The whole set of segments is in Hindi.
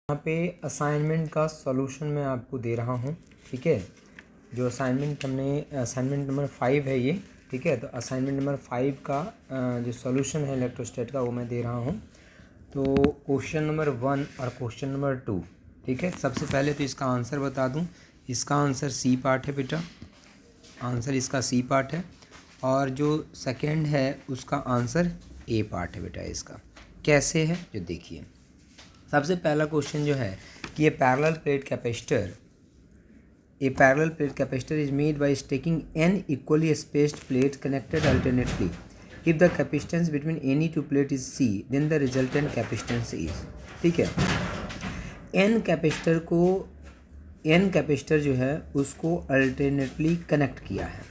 यहाँ पे असाइनमेंट का सॉल्यूशन मैं आपको दे रहा हूँ। ठीक है, जो असाइनमेंट नंबर 5 है ये। ठीक है, तो असाइनमेंट नंबर 5 का जो सॉल्यूशन है इलेक्ट्रोस्टैट का वो मैं दे रहा हूँ। तो क्वेश्चन नंबर 1 और क्वेश्चन नंबर 2। ठीक है, सबसे पहले तो इसका आंसर बता दूँ। इसका आंसर सी पार्ट है बेटा, आंसर इसका सी पार्ट है। और जो सेकेंड है उसका आंसर ए पार्ट है बेटा। इसका कैसे है जो देखिए। सबसे पहला क्वेश्चन जो है कि a parallel plate capacitor is made by stacking n equally spaced plate connected alternately. If the capacitance between any two plate is c then the resultant capacitance is. ठीक है, n कैपेसिटर जो है उसको अल्टरनेटली कनेक्ट किया है।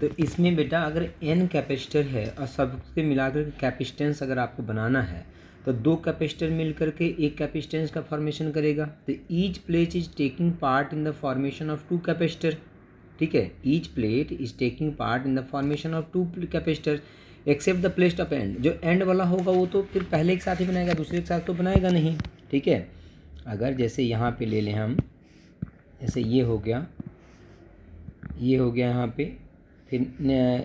तो इसमें बेटा अगर n कैपेसिटर है और सबसे मिलाकर कैपेसिटेंस अगर आपको बनाना है तो दो कैपेसिटर मिल करके एक कैपेसिटेंस का फॉर्मेशन करेगा। तो each plate is taking part in the formation of two capacitor. ठीक है, each plate is taking part in the formation of two capacitor except the plate of end. जो एंड वाला होगा वो तो फिर पहले एक साथ ही बनाएगा, दूसरे एक साथ तो बनाएगा नहीं। ठीक है, अगर जैसे यहाँ पे ले लें हम, जैसे ये हो गया यहाँ पे, फिर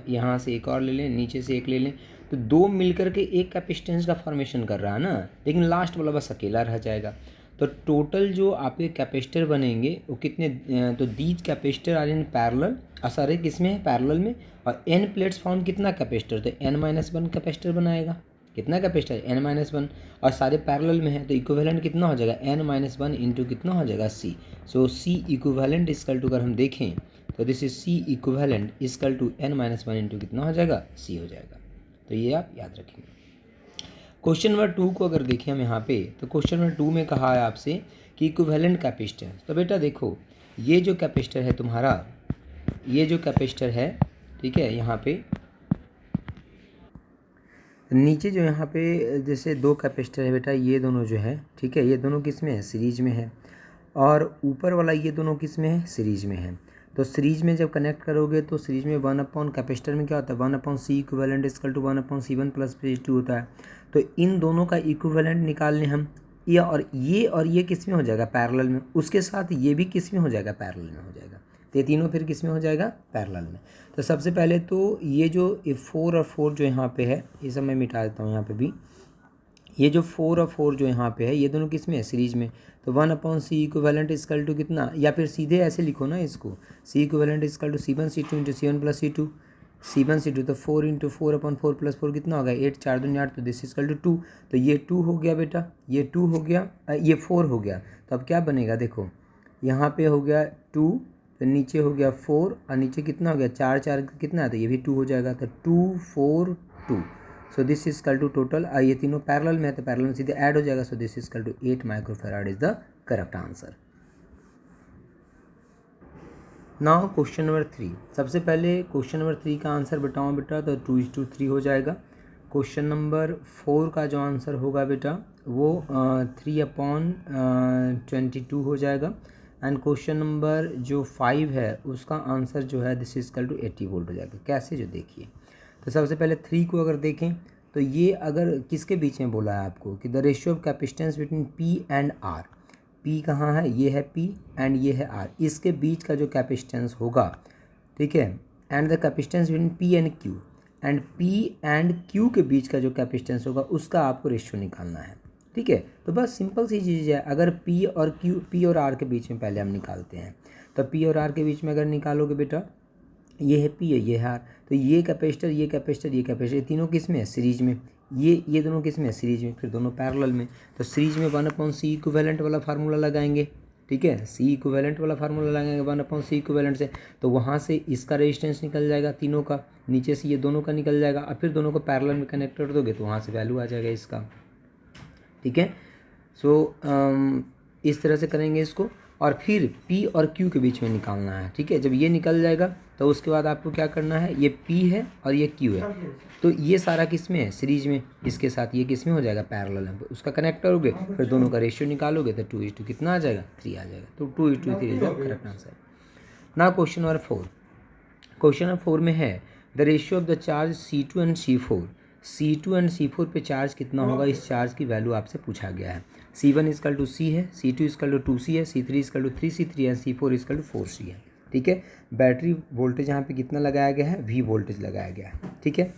यहाँ से एक और ले लें, नीचे से एक ले लें, तो दो मिलकर के एक कैपेसिटेंस का फॉर्मेशन कर रहा है ना, लेकिन लास्ट वाला बस अकेला रह जाएगा। तो टोटल जो आपके कैपेसिटर बनेंगे वो कितने, तो these capacitor are in parallel, सारे किसमें है, पैरेलल में। और n प्लेट्स फाउंड कितना कैपेसिटर, तो n-1 कैपेसिटर बनाएगा। कितना कैपेसिटर, n-1, और सारे पैरेलल में है तो इक्विवेलेंट कितना हो जाएगा, n-1 इंटू कितना हो जाएगा c। So c equivalent equal to अगर हम देखें तो this is c equivalent equal to n-1 into कितना हो जाएगा, c हो जाएगा। तो ये आप याद रखेंगे। क्वेश्चन नंबर 2 को अगर देखें हम यहाँ पे, तो क्वेश्चन नंबर 2 में कहा है आपसे कि इक्विवेलेंट कैपेसिटेंस। तो बेटा देखो, ये जो कैपेसिटर है तुम्हारा, ये जो कैपेसिटर है, ठीक है, यहाँ पे नीचे जो यहाँ पे जैसे दो कैपेसिटर है बेटा, ये दोनों जो है, ठीक है, ये दोनों किस में है, सीरीज में है। और ऊपर वाला ये दोनों किस में है, सीरीज में है। तो सीरीज में जब कनेक्ट करोगे तो सीरीज में 1/, कैपेसिटर में क्या होता है, 1/c equivalent equal to 1/c1 plus c2 होता है। तो इन दोनों का इक्विवेलेंट निकाल लें हम, और ये किस में हो जाएगा, पैरेलल में। उसके साथ ये भी किस में हो जाएगा, पैरेलल में हो जाएगा। तो ये तीनों फिर किस में हो जाएगा, पैरेलल में। तो सबसे पहले तो ये जो 4 और 4 जो यहाँ पे है, ये सब मैं मिटा देता हूँ यहाँ पे भी। ये जो 4 और 4 जो यहाँ पे है, ये दोनों किस में है, सीरीज में। तो 1/c इक्विवेलेंट इक्वल टू कितना, या फिर सीधे ऐसे लिखो ना इसको, c equivalent equal to c1 c2 into c1 plus c2, c1 c2। तो 4 इंटू 4/4 प्लस 4 कितना होगा, 8, 4 दूनी 8, तो दिस इक्वल टू 2। तो ये 2 हो गया बेटा, ये 2 हो गया, ये 4 हो गया। तो अब क्या बनेगा, देखो यहाँ पे हो गया 2, तो नीचे हो गया 4, और नीचे कितना हो गया, 4 4 कितना है, तो ये भी 2 हो जाएगा। तो 2 4 2। So this is equal to total, ये तीनों पैरेलल में है तो पैरेलल में सीधे ऐड हो जाएगा। So this is equal to 8 microfarad is the correct answer. Now question number 3। सबसे पहले क्वेश्चन नंबर 3 का आंसर बताओ बेटा, तो 2:3 हो जाएगा। क्वेश्चन नंबर 4 का जो आंसर होगा बेटा वो 3/22 हो जाएगा। एंड क्वेश्चन नंबर जो 5 है उसका आंसर जो है this is equal to 80 volt हो जाएगा। कैसे, जो देखिए। तो सबसे पहले 3 को अगर देखें तो ये अगर किसके बीच में बोला है आपको कि the ratio of capacitance between P and R। P कहाँ है, ये है P एंड ये है R। इसके बीच का जो कैपेसिटेंस होगा, ठीक है, and the capacitance between P and Q, and P and Q के बीच का जो कैपेसिटेंस होगा उसका आपको रेशियो निकालना है। ठीक है, तो बस सिंपल सी चीज़ है। अगर P और R के बीच में पहले हम निकालते हैं, तो P और R के बीच में अगर निकालोगे बेटा, ये है P है, ये है R। तो ये कैपेसिटर, ये कैपेसिटर, ये कैपेसिटर, तीनों किस में है, सीरीज में। ये दोनों किस में है, सीरीज में, फिर दोनों पैरेलल में। तो सीरीज में 1/c इक्विवेलेंट वाला फार्मूला लगाएंगे। ठीक है, c इक्विवेलेंट वाला फार्मूला लगाएंगे 1/c इक्विवेलेंट से, तो वहाँ से इसका रेजिस्टेंस निकल जाएगा तीनों का, नीचे से ये दोनों का निकल जाएगा, और फिर दोनों को पैरेलल में कनेक्ट कर दोगे तो वहाँ से वैल्यू आ जाएगा इसका। ठीक है, सो इस तरह से करेंगे इसको, और फिर P और Q के बीच में निकालना है। ठीक है, जब ये निकल जाएगा तो उसके बाद आपको क्या करना है, ये P है और ये Q है, तो ये सारा किस में है, सीरीज में। इसके साथ ये किस में हो जाएगा, पैरेलल में। उसका कनेक्ट करोगे, फिर दोनों का रेशियो निकालोगे तो 2:2 कितना आ जाएगा, 3 आ जाएगा। तो 2:3 इज द करेक्ट आंसर। ना क्वेश्चन नंबर 4। क्वेश्चन नंबर 4 में है the ratio of the charge C2 and C4। C2 and C4 पे चार्ज कितना होगा, इस चार्ज की वैल्यू आपसे पूछा गया है। C1 इजकल टू C है, C2 इजकल टू 2C है, C3 इजकल टू 3C3 है, C4 इजकल टू 4C है। ठीक है, बैटरी वोल्टेज यहाँ पे कितना लगाया गया है, V वोल्टेज लगाया गया है। ठीक है,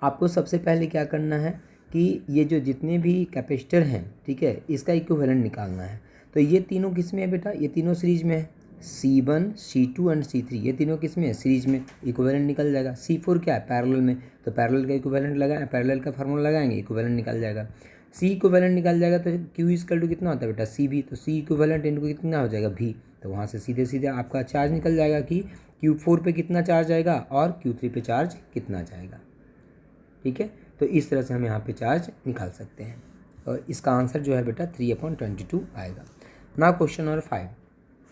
आपको सबसे पहले क्या करना है कि ये जो जितने भी कैपेसिटर हैं, ठीक है, इसका इक्विवेलेंट निकालना है। तो ये तीनों किस में है बेटा, ये तीनों सीरीज में है, C1, C2 एंड C3 ये तीनों किस में है, सीरीज में, इक्विवेलेंट निकल जाएगा। C4 क्या है, पैरेलल में, तो पैरेलल का इक्विवेलेंट लगाए, पैरेलल का फार्मूला लगाएंगे, इक्विवेलेंट निकल जाएगा। C इक्विवेलेंट निकल जाएगा तो Q इजकल टू कितना होता है बेटा, CB, तो C इक्विवेलेंट इनटू कितना हो जाएगा, V, तो वहाँ से सीधे सीधे आपका चार्ज निकल जाएगा कि Q4 पे कितना चार्ज आएगा और Q3 पे चार्ज कितना जाएगा। ठीक है, तो इस तरह से हम यहाँ पे चार्ज निकाल सकते हैं और इसका आंसर जो है बेटा 3/22 आएगा। Now question number 5,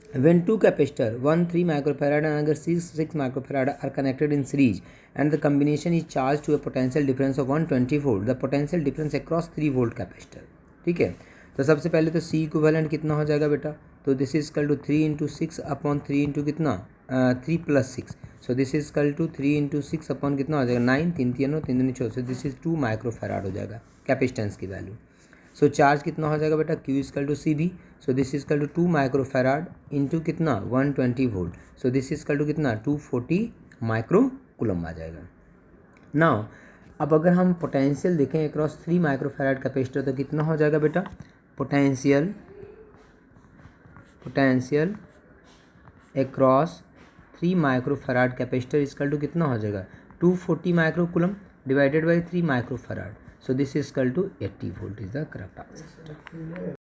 when two capacitor 1 3 microfarad and another 6 microfarad are connected in series and the combination is charged to a potential difference of 120 volt, the potential difference across 3 volt capacitor। ठीक है, तो सबसे पहले तो C इक्विवेलेंट कितना हो जाएगा बेटा, तो this is equal to 3 into 6 upon 3 into कितना 3 plus 6, so this is equal to 3 into 6 upon कितना हो जाएगा 9, 3 3 3 2 4, सो दिस इज 2 माइक्रोफैराड हो जाएगा कैपेसिटेंस की वैल्यू। सो चार्ज कितना हो जाएगा बेटा, Q is equal to CB, so this is equal to 2 microfarad into कितना 120 volt, so this is equal to कितना 240 माइक्रो कूलम आ जाएगा। नाउ अब अगर हम पोटेंशियल देखें अक्रॉस 3 माइक्रोफैराड कैपेसिटर तो कितना हो जाएगा बेटा, potential across 3 microfarad capacitor is equal to कितना हो जाएगा 240 micro coulomb divided by 3 microfarad, so this is equal to 80 volt is the correct answer।